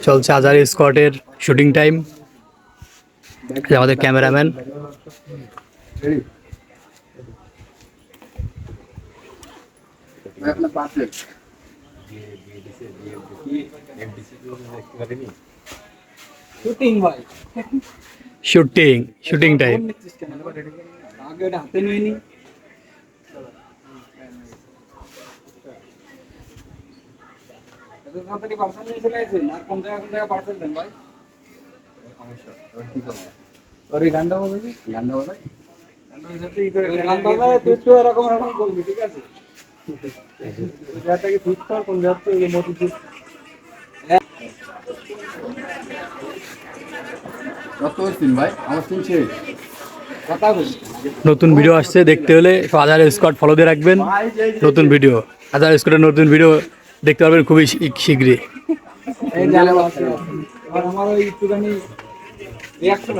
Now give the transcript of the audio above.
চলছে আজার স্কোয়াডের shooting time. আমাদের ক্যামেরাম্যান শুটিং ভাই, শুটিং টাইম। আগে এটা হাতে নিয়ে নি। এত তাড়াতাড়ি পার্সেল নিয়ে চলে আসবেন, আর কোন জায়গা পার্সেল দেন ভাই? ওর এই গানটা বলবে কি? গানটা বলে? গানটা বলে তুই তো এরকম এরকম বলবি, ঠিক আছে? ওই জায়গাটাকে ফিট কর, কোন জায়গাটা এই মোটর ফিট। কত দিন ভাই? আমার তিন শেষ। কথা বলি। নতুন ভিডিও আসছে, দেখতে হলে আজার স্কোয়াড ফলো দিয়ে রাখবেন। নতুন ভিডিও, আজার স্কোয়াডের নতুন ভিডিও দেখতে পারবেন খুবই শীঘ্রই। এই যে আমার ওই একটুখানি রিয়াকশন